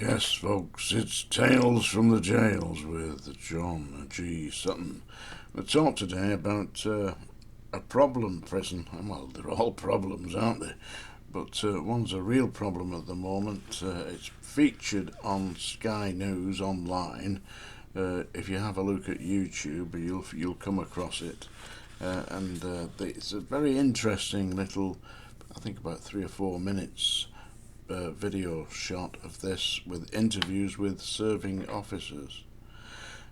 Yes, folks, it's Tales from the Jails with John G. Sutton. We'll talk today about a problem prison. Well, they're all problems, aren't they? But one's a real problem at the moment. It's featured on Sky News online. If you have a look at YouTube, you'll come across it. It's a very interesting little, I think about 3 or 4 minutes video shot of this with interviews with serving officers.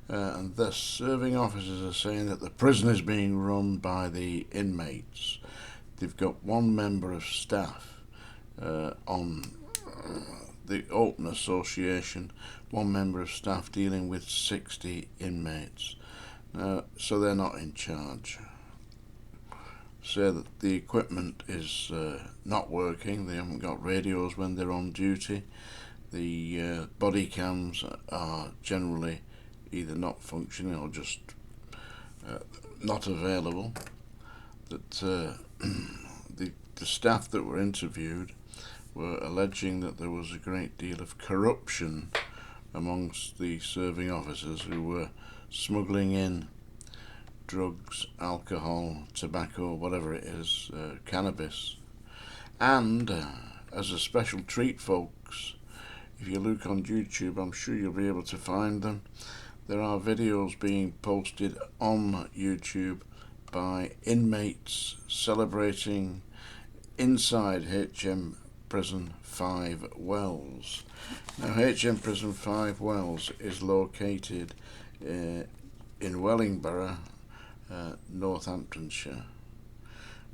And the serving officers are saying that the prison is being run by the inmates. They've got one member of staff on the open association, one member of staff dealing with 60 inmates. So they're not in charge. Say that the equipment is not working. They haven't got radios when they're on duty. The body cams are generally either not functioning or just not available. That the staff that were interviewed were alleging that there was a great deal of corruption amongst the serving officers who were smuggling in drugs, alcohol, tobacco, whatever it is, cannabis. And as a special treat, folks, if you look on YouTube, I'm sure you'll be able to find them. There are videos being posted on YouTube by inmates celebrating inside HM Prison 5 Wells. Now, HM Prison 5 Wells is located in Wellingborough, Northamptonshire.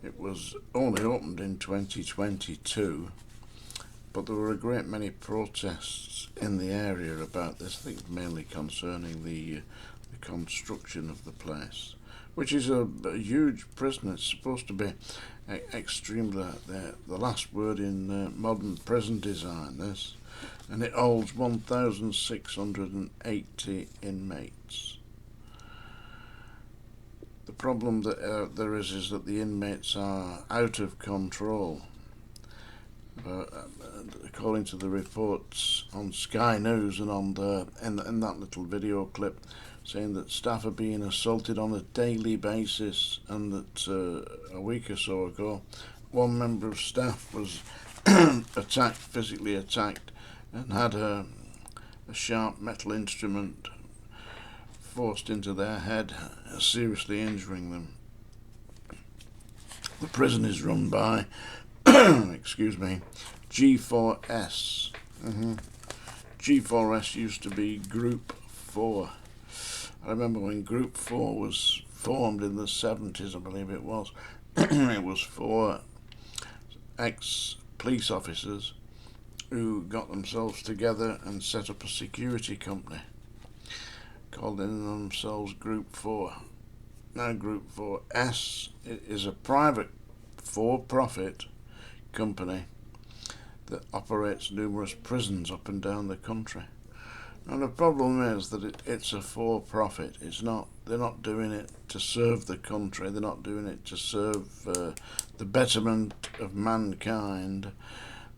It was only opened in 2022, but there were a great many protests in the area about this, I think mainly concerning the construction of the place, which is a huge prison. It's supposed to be extremely the last word in modern prison design, this, and it holds 1,680 inmates. The problem that there is that the inmates are out of control. According to the reports on Sky News and on in that little video clip, saying that staff are being assaulted on a daily basis, and that a week or so ago, one member of staff was physically attacked, and had a sharp metal instrument forced into their head, seriously injuring them. The prison is run by excuse me, G4S. G4S used to be Group 4. I remember when Group 4 was formed in the 70s, I believe it was. It was 4 ex-police officers who got themselves together and set up a security company, called in themselves Group 4. Now Group 4S is a private for-profit company that operates numerous prisons up and down the country. And the problem is that it's a for-profit. They're not doing it to serve the country. They're not doing it to serve the betterment of mankind.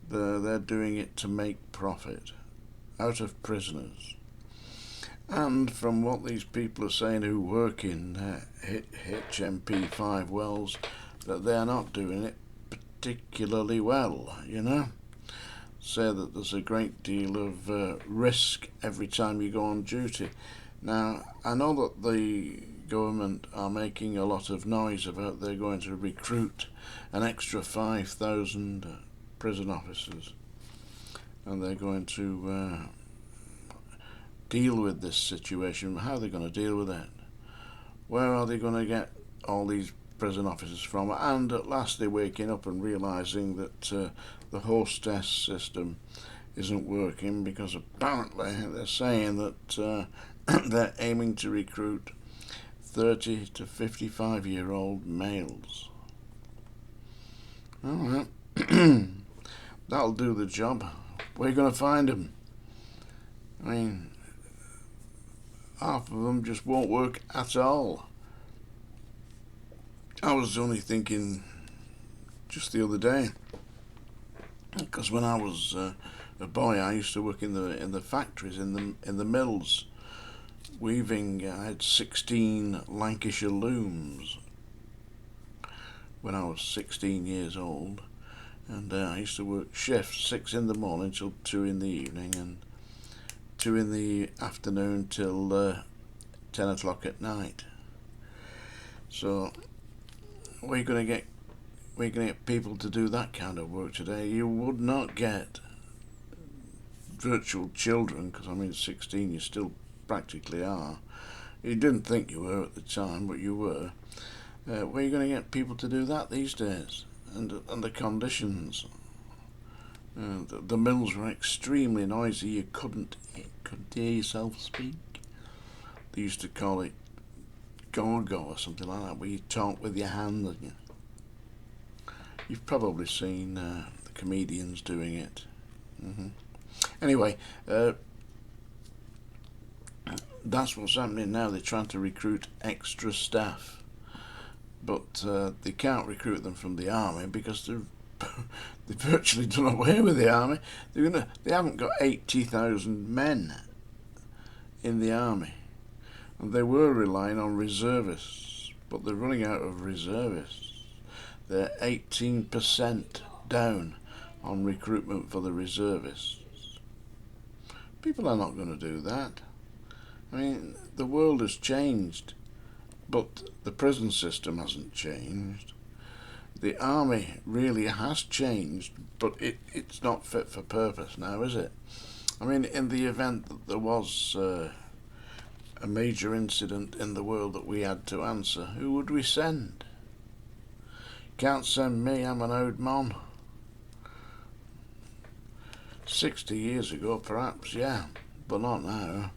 They're doing it to make profit out of prisoners. And from what these people are saying who work in HMP 5 Wells, that they're not doing it particularly well, Say that there's a great deal of risk every time you go on duty. Now, I know that the government are making a lot of noise about they're going to recruit an extra 5,000 prison officers, and they're going to deal with this situation. How are they going to deal with it? Where are they going to get all these prison officers from? And at last they're waking up and realising that the hostess system isn't working, because apparently they're saying that they're aiming to recruit 30 to 55-year-old males. Alright, that'll do the job. Where are you going to find them? I mean, half of them just won't work at all. I was only thinking just the other day, Because when I was a boy, I used to work in the factories, in the mills, weaving. I had 16 Lancashire looms when I was 16 years old, and I used to work shifts, 6 in the morning till 2 in the evening, and 2 in the afternoon till 10 o'clock at night. So where are you going to get people to do that kind of work today? You would not get virtual children, because I mean 16 you still practically are. You didn't think you were at the time, but you were. Where are you going to get people to do that these days? And the conditions. The mills were extremely noisy. You couldn't hear yourself speak. They used to call it go-go or something like that, where you talk with your hand. And you've probably seen the comedians doing it. Anyway, that's what's happening now. They're trying to recruit extra staff, but they can't recruit them from the army because they've virtually done away with the army. They haven't got 80,000 men in the army, and they were relying on reservists, but they're running out of reservists. They're 18% down on recruitment for the reservists. People are not going to do that. I mean, the world has changed, but the prison system hasn't changed. The army really has changed, but it's not fit for purpose now, is it? I mean, in the event that there was a major incident in the world that we had to answer, who would we send? Can't send me, I'm an old man. 60 years ago, perhaps, yeah, but not now.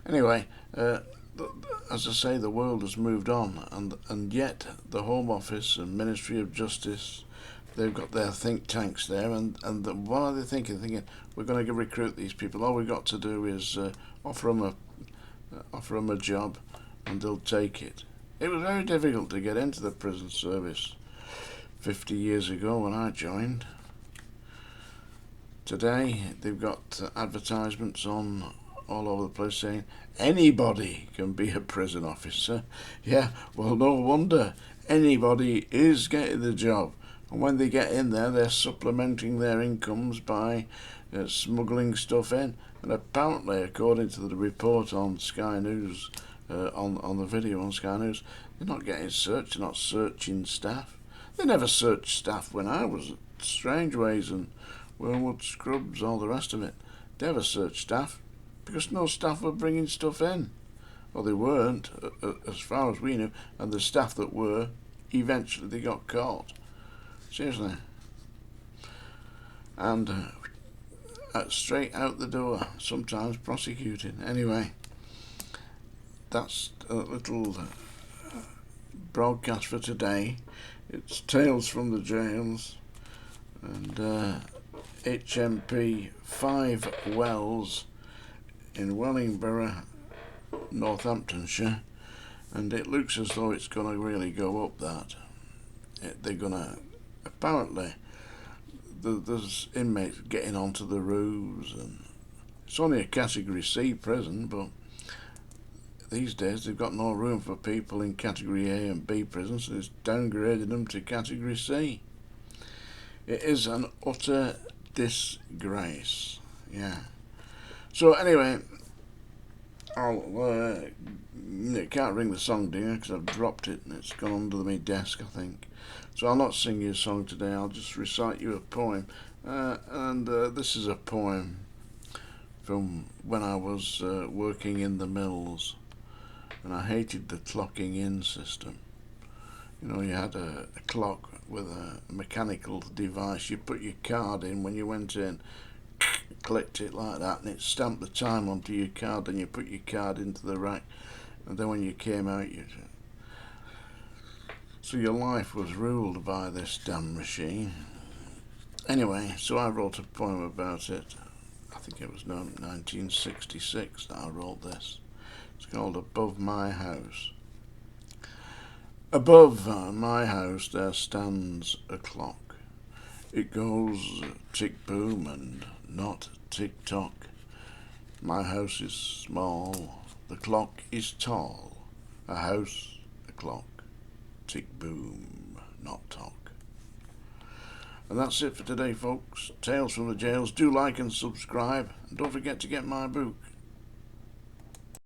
Anyway, as I say, the world has moved on, and yet the Home Office and Ministry of Justice, they've got their think tanks there, and what are they thinking? Thinking, we're going to recruit these people. All we've got to do is offer them a job, and they'll take it. It was very difficult to get into the prison service 50 years ago when I joined. Today, they've got advertisements on all over the place saying anybody can be a prison officer. Yeah, well, no wonder. Anybody is getting the job. And when they get in there, they're supplementing their incomes by smuggling stuff in. And apparently, according to the report on Sky News, on the video on Sky News, they're not getting searched, they're not searching staff. They never searched staff when I was at Strangeways and Wormwood Scrubs, all the rest of it. They never searched staff because no staff were bringing stuff in. Well, they weren't, as far as we knew, and the staff that were, eventually they got caught. Seriously. And straight out the door, sometimes prosecuted. Anyway, that's a little broadcast for today. It's Tales from the Jails, and HMP 5 Wells in Wellingborough, Northamptonshire, and it looks as though it's going to really go up that. They're going to, apparently, there's inmates getting onto the roofs, and it's only a Category C prison, but these days they've got no room for people in Category A and B prisons, so it's downgraded them to Category C. It is an utter disgrace, yeah. So anyway, I can't ring the song dinger because I've dropped it and it's gone under my desk, I think. So I'll not sing you a song today, I'll just recite you a poem. This is a poem from when I was working in the mills, and I hated the clocking in system. You know, you had a clock with a mechanical device. You put your card in when you went in, clicked it like that, and it stamped the time onto your card. Then you put your card into the rack, and then when you came out, so your life was ruled by this damn machine. Anyway, so I wrote a poem about it. I think it was 1966 that I wrote this. It's called Above My House. Above my house there stands a clock. It goes tick boom and not tick tock. My house is small, the clock is tall. A house, a clock, tick boom, not talk. And that's it for today, folks. Tales from the Jails. Do like and subscribe, and don't forget to get my book.